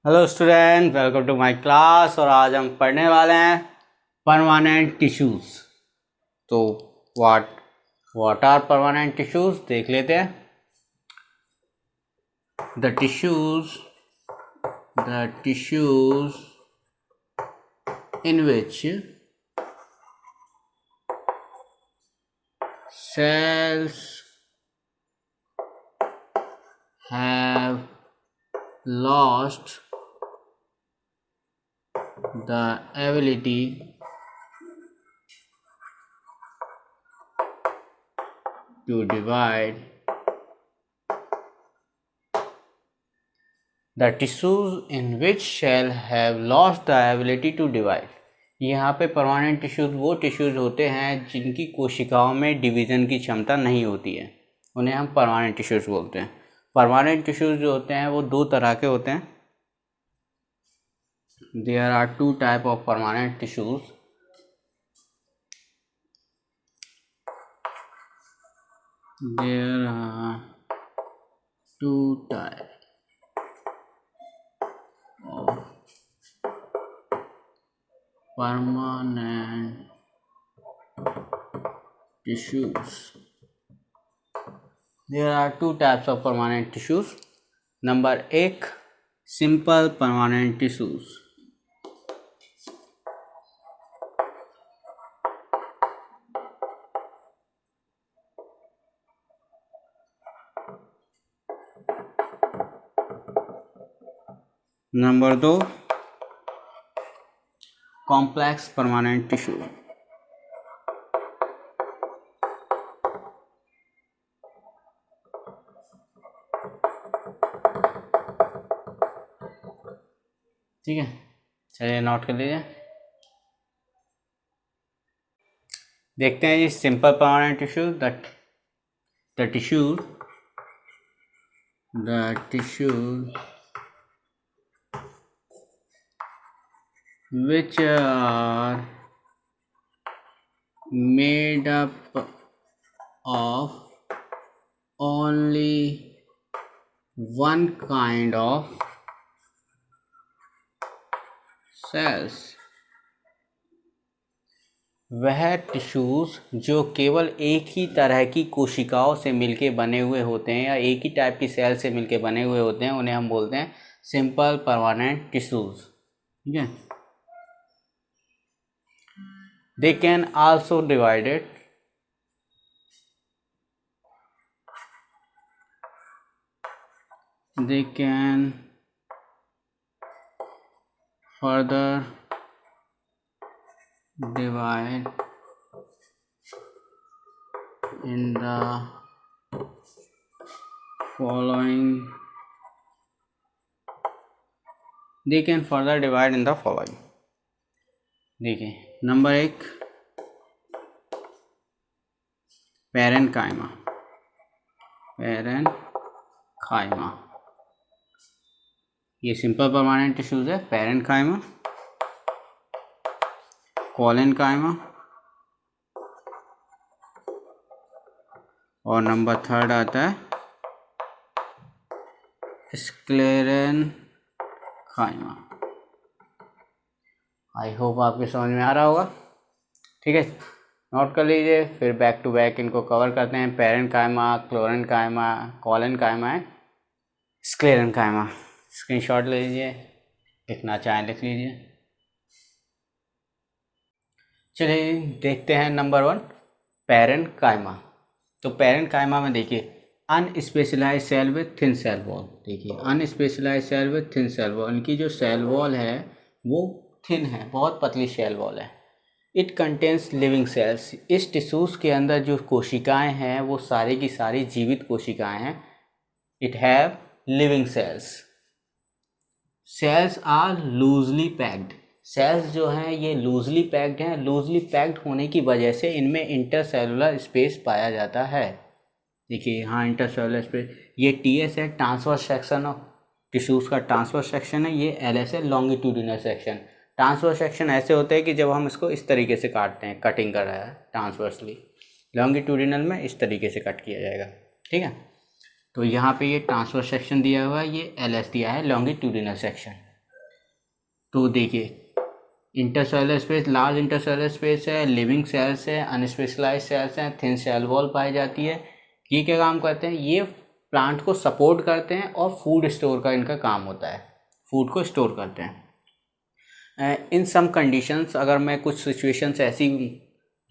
Hello student, welcome to my class. और आज हम पढ़ने वाले हैं परमानेंट टिश्यूज़। तो व्हाट आर परमानेंट टिश्यूज़ देख लेते हैं। The tissues in which cells have lost the ability to divide. The tissues in which cell have lost the ability to divide. यहाँ पे परमानेंट टिश्यूज़ वो टिश्यूज़ होते हैं जिनकी कोशिकाओं में डिवीज़न की क्षमता नहीं होती है, उन्हें हम परमानेंट टिश्यूज़ बोलते हैं। परमानेंट टिश्यूज़ जो होते हैं वो दो तरह के होते हैं। There are two type of permanent tissues. There are two type of permanent tissues. There are two types of permanent tissues. Number एक, simple permanent tissues. नंबर दो, कॉम्प्लेक्स परमानेंट टिश्यू। ठीक है, चलिए नोट कर लीजिए। देखते हैं जी, simple permanent tissue. The tissue which are made up of only one kind of cells। वह टिश्यूज़ जो केवल एक ही तरह की कोशिकाओं से मिलके बने हुए होते हैं या एक ही टाइप की सेल से मिलके बने हुए होते हैं, उन्हें हम बोलते हैं सिंपल परमानेंट टिश्यूज़। ठीक है। They can also divided they can further divide in the following देखिए, नंबर एक, पैरेन्काइमा। ये सिंपल परमानेंट टिश्यूज है। पैरेन्काइमा, कोलेनकाइमा और नंबर थर्ड आता है स्क्लेरेनकाइमा। आई होप आपके समझ में आ रहा होगा। ठीक है, नोट कर लीजिए, फिर बैक टू बैक इनको कवर करते हैं। Parenchyma, chlorenchyma, collenchyma and sclerenchyma. Screenshot ले लीजिए, लिखना चाहें लिख लीजिए। चलिए देखते हैं नंबर वन, पैरेन्काइमा। तो पैरेन्काइमा में देखिए, unspecialised cell with thin cell wall. देखिए, unspecialised cell with thin cell wall, इनकी जो सेल वॉल है वो थिन है, बहुत पतली सेल वॉल है। It contains living cells. इस टिश्यूज़ के अंदर जो कोशिकाएं हैं वो सारी की सारी जीवित कोशिकाएं हैं। It have living cells. Cells are loosely packed. Cells जो हैं ये लूजली पैक्ड हैं। लूजली पैक्ड होने की वजह से इनमें इंटरसेलुलर स्पेस पाया जाता है। देखिए यहाँ इंटरसेलुलर स्पेस, ये टीएस है, ट्रांसवर्स सेक्शन ऑफ टिश्यूज़ का ट्रांसवर्स सेक्शन है। ये एलएस है, लॉन्गिट्यूडिनल सेक्शन। ट्रांसवर्स सेक्शन ऐसे होते हैं कि जब हम इसको इस तरीके से काटते हैं, कटिंग कर रहा है ट्रांसवर्सली। लॉन्गिट्यूडिनल में इस तरीके से कट किया जाएगा। ठीक है, तो यहाँ पे ये ट्रांसवर्स सेक्शन दिया हुआ है, ये एलएस दिया है, लॉन्गिट्यूडिनल सेक्शन। तो देखिए intercellular space, large intercellular space है, लिविंग सेल्स है, अनस्पेशलाइज्ड सेल्स हैं, थिन सेल वॉल पाई जाती है। ये क्या काम करते हैं, ये प्लांट को सपोर्ट करते हैं और फूड स्टोर का इनका काम होता है, फूड को स्टोर करते हैं। इन सम कंडीशंस, अगर मैं कुछ सिचुएशंस ऐसी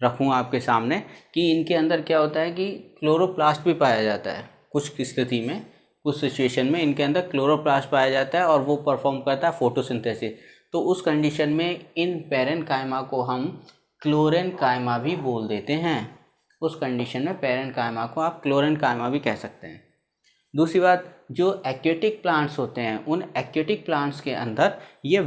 रखूँ आपके सामने कि इनके अंदर क्या होता है कि क्लोरोप्लास्ट भी पाया जाता है, कुछ स्थिति में, कुछ सिचुएशन में इनके अंदर क्लोरोप्लास्ट पाया जाता है और वो परफॉर्म करता है फोटोसिंथेसिस। तो उस कंडीशन में इन पैरेन्काइमा को हम क्लोरेन्काइमा भी बोल देते हैं। उस कंडीशन में पैरेन्काइमा को आप क्लोरेन्काइमा भी कह सकते हैं। दूसरी बात, जो एक्वेटिक प्लांट्स होते हैं, उन एक्वेटिक प्लांट्स के अंदर ये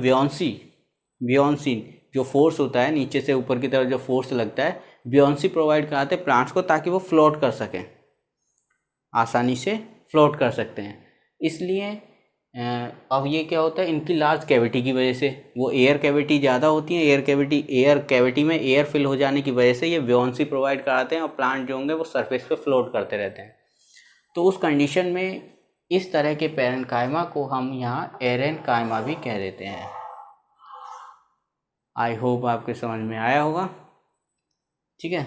व्योंसी जो फोर्स होता है, नीचे से ऊपर की तरफ जो फोर्स लगता है, व्योंसी प्रोवाइड कराते हैं प्लांट्स को ताकि वो फ्लोट कर सकें, आसानी से फ्लोट कर सकते हैं। इसलिए अब ये क्या होता है, इनकी लार्ज कैविटी की वजह से, वो एयर कैविटी ज़्यादा होती है, एयर कैविटी में एयर फिल हो जाने की वजह से ये व्योंसी प्रोवाइड कराते हैं और प्लांट जो होंगे वो सरफेस पे फ्लोट करते रहते हैं। तो उस कंडीशन में इस तरह के पैरेन्काइमा को हम यहाँ एरेन्काइमा भी कह देते हैं। आई होप आपके समझ में आया होगा। ठीक है,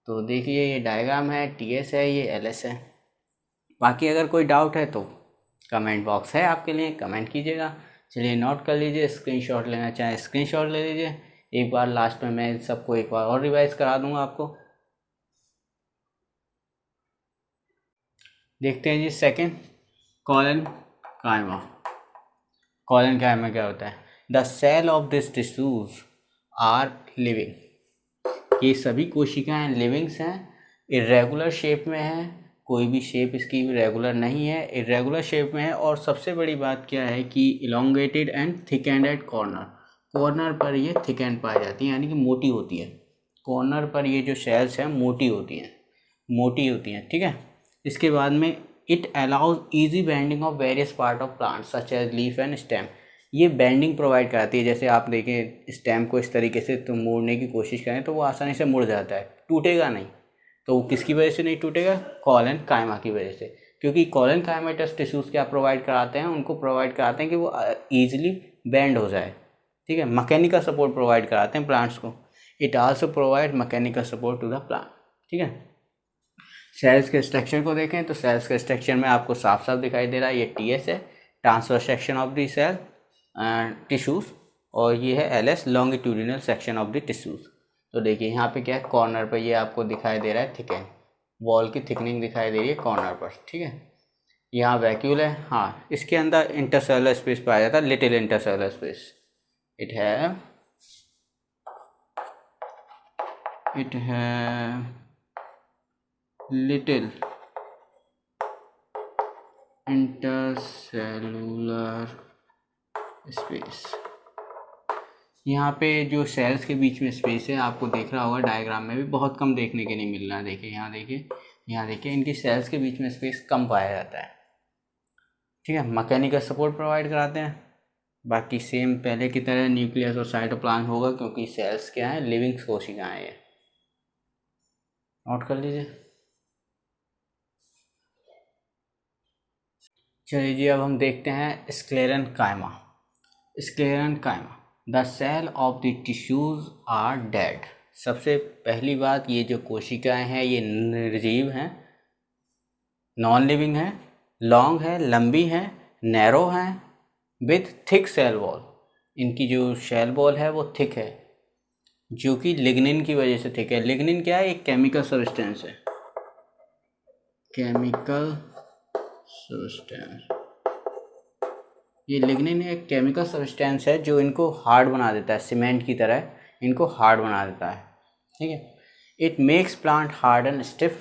तो देखिए ये डायग्राम है, टीएस है, ये एलएस है। बाकी अगर कोई डाउट है तो कमेंट बॉक्स है आपके लिए, कमेंट कीजिएगा। चलिए नोट कर लीजिए, स्क्रीनशॉट लेना चाहें स्क्रीनशॉट ले लीजिए। एक बार लास्ट में मैं सबको एक बार और रिवाइज करा दूंगा आपको। देखते हैं जी सेकंड, कॉलेनकाइमा। कॉलेनकाइमा क्या होता है, the cell of this tissues are living. ये सभी कोशिकाएं लिविंग्स हैं, इरेगुलर शेप में हैं, कोई भी शेप इसकी रेगुलर नहीं है, इरेगुलर शेप में है। और सबसे बड़ी बात क्या है कि elongated and thick and at corner पर ये थिक एंड पाई जाती है, यानी कि मोटी होती है। कॉर्नर पर ये जो शेल्स हैं मोटी होती हैं, ठीक है। इसके बाद में it allows easy bending of various part of plant such as leaf and stem. ये बेंडिंग प्रोवाइड कराती है, जैसे आप देखें स्टेम को इस तरीके से तो मोड़ने की कोशिश करें तो वो आसानी से मुड़ जाता है, टूटेगा नहीं। तो वो किसकी वजह से नहीं टूटेगा, कॉलेनकाइमा की वजह से। क्योंकि कॉलेनकाइमेटस टिश्यूज़ क्या प्रोवाइड कराते हैं, उनको प्रोवाइड कराते हैं कि वो ईजिली बेंड हो जाए, ठीक है। मैकेनिकल सपोर्ट प्रोवाइड कराते हैं प्लांट्स को। It also provide mechanical support to the plant, ठीक है। सेल्स के स्ट्रक्चर को देखें तो सेल्स के स्ट्रक्चर में आपको साफ साफ दिखाई दे रहा है, ये टीएस है, transverse section of the cell tissues, और ये है LS, longitudinal section of the tissues. तो देखिए यहाँ पे क्या है, कॉर्नर पर ये आपको दिखाई दे रहा है थिकन, वॉल की थिकनिंग दिखाई दे रही है कॉर्नर पर, ठीक है। यहाँ वैक्यूल है, हाँ, इसके अंदर इंटरसेलुलर स्पेस पाया जाता है, लिटिल इंटरसेलुलर स्पेस। इट है लिटिल इंटरसेलुलर स्पेस। यहाँ पे जो सेल्स के बीच में स्पेस है, आपको देख रहा होगा डायग्राम में भी बहुत कम देखने के नहीं मिल रहा है। देखिए यहाँ देखिए इनकी सेल्स के बीच में स्पेस कम पाया जाता है, ठीक है। मैकेनिकल सपोर्ट प्रोवाइड कराते हैं। बाकी सेम पहले की तरह न्यूक्लियस और साइटोप्लाज्म होगा, क्योंकि सेल्स क्या है, लिविंग कोशिकाएं हैं। नोट कर लीजिए। चलिए जी, अब हम देखते हैं sclerenchyma. The cell of the tissues are dead. सबसे पहली बात, ये जो कोशिकाएं हैं ये निर्जीव हैं, नॉन लिविंग है, लॉन्ग है, लंबी है, नैरो है, विथ थिक सेल वॉल। इनकी जो सेल वॉल है वो थिक है, जो कि लिग्निन की वजह से थिक है। लिग्निन क्या है, एक केमिकल सब्सटेंस है, केमिकल सब्सटेंस। ये लिग्निन एक केमिकल सब्सटेंस है जो इनको हार्ड बना देता है, सीमेंट की तरह इनको हार्ड बना देता है, ठीक है। It makes plant hard and stiff,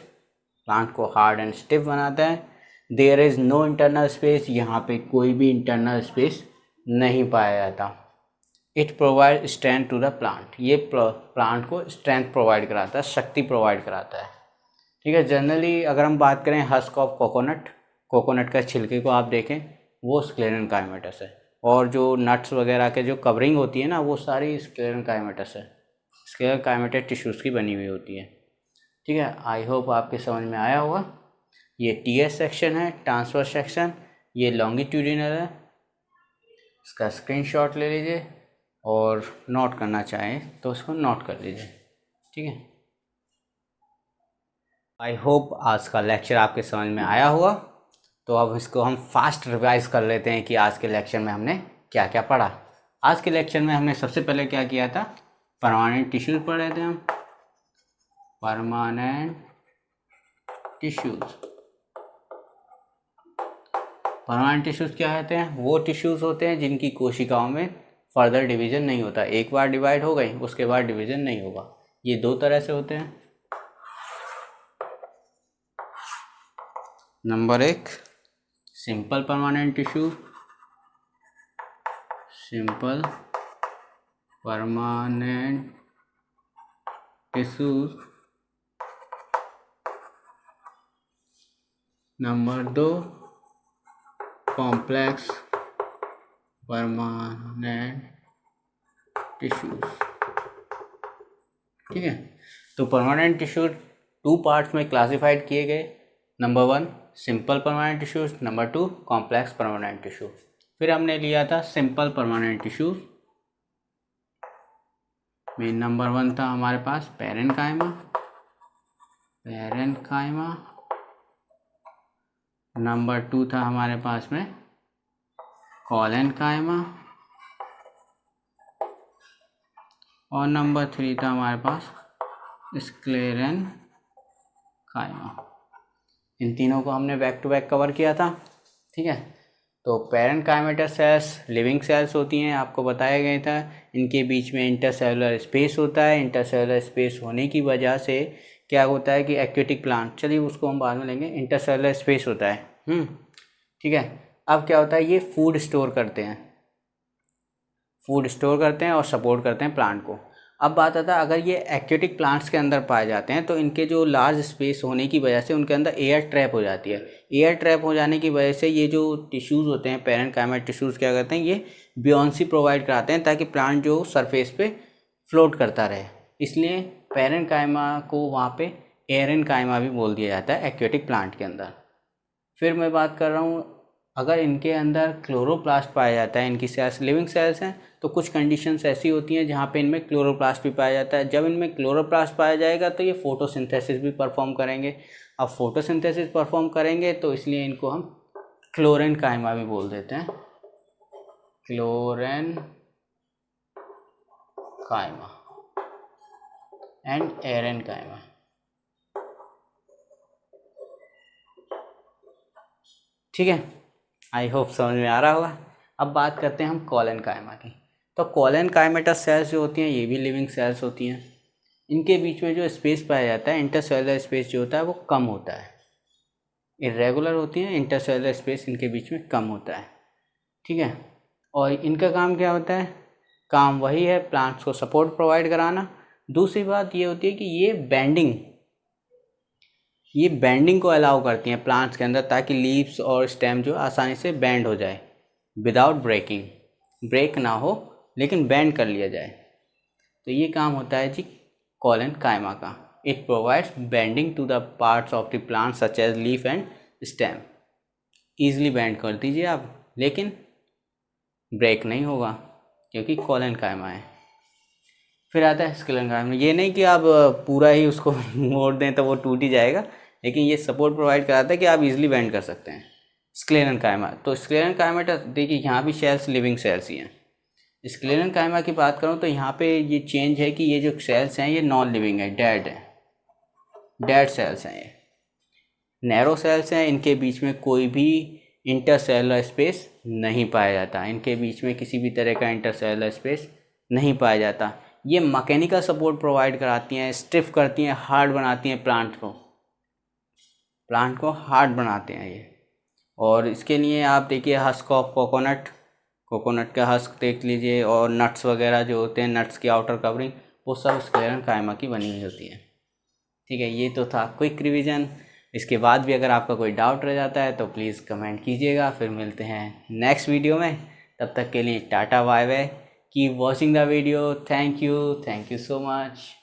plant को हार्ड एंड स्टिफ बनाता है। There is no internal space, यहाँ पे कोई भी इंटरनल स्पेस नहीं पाया जाता। It provide strength to the plant, ये प्लांट को स्ट्रेंथ प्रोवाइड कराता है, शक्ति प्रोवाइड कराता है, ठीक है। जनरली अगर हम बात करें हस्क ऑफ कोकोनट का छिलके को आप देखें, वो स्क्लेरेन्काइमेटस है। और जो नट्स वगैरह के जो कवरिंग होती है ना, वो सारी स्क्लेरेन्काइमेटस है, स्क्लेरेन्काइमेटस टिश्यूज़ की बनी हुई होती है, ठीक है। आई होप आपके समझ में आया होगा। ये टीएस सेक्शन है, ट्रांसवर्स सेक्शन, ये लॉन्गिट्यूडिनल है, इसका स्क्रीनशॉट ले लीजिए और नोट करना चाहें तो उसको नोट कर लीजिए। ठीक है, आई होप आज का लेक्चर आपके समझ में आया होगा। तो अब इसको हम फास्ट रिवाइज कर लेते हैं कि आज के लेक्चर में हमने क्या क्या पढ़ा। आज के लेक्चर में हमने सबसे पहले क्या किया था, परमानेंट टिश्यूज पढ़े थे हम। परमानेंट टिश्यूज, परमानेंट टिश्यूज क्या होते हैं? वो टिश्यूज होते हैं जिनकी कोशिकाओं में फर्दर डिवीजन नहीं होता। एक बार डिवाइड हो गई उसके बाद डिवीजन नहीं होगा। ये दो तरह से होते हैं। Number 1 simple permanent tissue, simple permanent tissues. Number 2 complex permanent tissues. ठीक है, तो परमानेंट टिश्यू 2 पार्ट्स में क्लासिफाइड किए गए। Number 1 simple permanent tissues, number 2 complex permanent tissue. फिर हमने लिया था सिंपल परमानेंट टिश्यूज में नंबर 1 था हमारे पास पैरेन्काइमा, पैरेन्काइमा। नंबर 2 था हमारे पास में कोलेनकाइमा और नंबर 3 था हमारे पास स्क्लेरेनकाइमा। इन तीनों को हमने बैक टू बैक कवर किया था। ठीक है, तो पैरेन्काइमेटस सेल्स लिविंग सेल्स होती हैं, आपको बताया गया था। इनके बीच में इंटरसेलुलर स्पेस होता है। इंटरसेलुलर स्पेस होने की वजह से क्या होता है कि एक्वेटिक प्लांट, चलिए उसको हम बाद में लेंगे। इंटरसेलुलर स्पेस होता है। ठीक है, अब क्या होता है, ये फूड स्टोर करते हैं, फूड स्टोर करते हैं और सपोर्ट करते हैं प्लांट को। अब बात आता है, अगर ये एक्वेटिक प्लांट्स के अंदर पाए जाते हैं तो इनके जो लार्ज स्पेस होने की वजह से उनके अंदर एयर ट्रैप हो जाती है। एयर ट्रैप हो जाने की वजह से ये जो टिश्यूज़ होते हैं पैरेन्काइमा टिश्यूज़ क्या करते हैं, ये बियोंसी प्रोवाइड कराते हैं ताकि प्लांट जो सरफेस पे फ्लोट करता रहे। इसलिए पैरेन्काइमा को वहाँ पे एरेन्काइमा भी बोल दिया जाता है एक्वेटिक प्लांट के अंदर। फिर मैं बात कर रहा हूँ, अगर इनके अंदर क्लोरोप्लास्ट पाया जाता है, इनकी सेल्स लिविंग सेल्स हैं, तो कुछ कंडीशंस ऐसी होती हैं जहाँ पे इनमें क्लोरोप्लास्ट भी पाया जाता है। जब इनमें क्लोरोप्लास्ट पाया जाएगा तो ये फोटोसिंथेसिस भी परफॉर्म करेंगे। अब फोटोसिंथेसिस परफॉर्म करेंगे तो इसलिए इनको हम क्लोरेनकाइमा भी बोल देते हैं, क्लोरेनकाइमा एंड एरेनकाइमा। ठीक है, आई होप समझ में आ रहा होगा। अब बात करते हैं हम कोलेनकाइमा की। तो कोलेनकाइमेटस सेल्स जो होती हैं ये भी लिविंग सेल्स होती हैं। इनके बीच में जो स्पेस पाया जाता है, इंटरसेलुलर स्पेस जो होता है वो कम होता है, इरेगुलर होती हैं। इंटरसेलुलर स्पेस इनके बीच में कम होता है। ठीक है, और इनका काम क्या होता है, काम वही है प्लांट्स को सपोर्ट प्रोवाइड कराना। दूसरी बात ये होती है कि ये बेंडिंग को अलाउ करती हैं प्लांट्स के अंदर, ताकि लीव्स और स्टेम जो आसानी से बेंड हो जाए विदाउट ब्रेकिंग, ब्रेक ना हो लेकिन बेंड कर लिया जाए। तो ये काम होता है जी कोलेनकाइमा का। It provides bending to the parts of the plant such as leaf and stem. Easily bend कर दीजिए आप, लेकिन ब्रेक नहीं होगा क्योंकि कोलेनकाइमा है। फिर आता है स्क्लेरेनकाइमा। ये नहीं कि आप पूरा ही उसको मोड़ दें तो वो टूट ही जाएगा, लेकिन ये सपोर्ट प्रोवाइड कराता है कि आप इजीली बेंड कर सकते हैं। स्क्लेरेनकाइमा, तो स्क्लेरेनकाइमा देखिए यहाँ भी सेल्स लिविंग सेल्स ही हैं। स्क्लेरेनकाइमा की बात करूँ तो यहाँ पे ये चेंज है कि ये जो सेल्स हैं ये नॉन लिविंग है, डेड सेल्स हैं। ये नैरो सेल्स हैं, इनके बीच में कोई भी इंटरसेलुलर स्पेस नहीं पाया जाता। इनके बीच में किसी भी तरह का इंटरसेलुलर स्पेस नहीं पाया जाता। ये मैकेनिकल सपोर्ट प्रोवाइड कराती हैं, स्टिफ करती हैं, हार्ड बनाती हैं प्लांट को हार्ड बनाते हैं ये। और इसके लिए आप देखिए हस्क ऑफ कोकोनट का हस्क देख लीजिए, और नट्स वगैरह जो होते हैं, नट्स की आउटर कवरिंग, वो सब स्क्लेरेनकाइमा की बनी हुई होती है। ठीक है, ये तो था क्विक रिवीजन। इसके बाद भी अगर आपका कोई डाउट रह जाता है तो प्लीज़ कमेंट कीजिएगा। फिर मिलते हैं नेक्स्ट वीडियो में, तब तक के लिए टाटा bye bye. Keep watching the video. Thank you so much.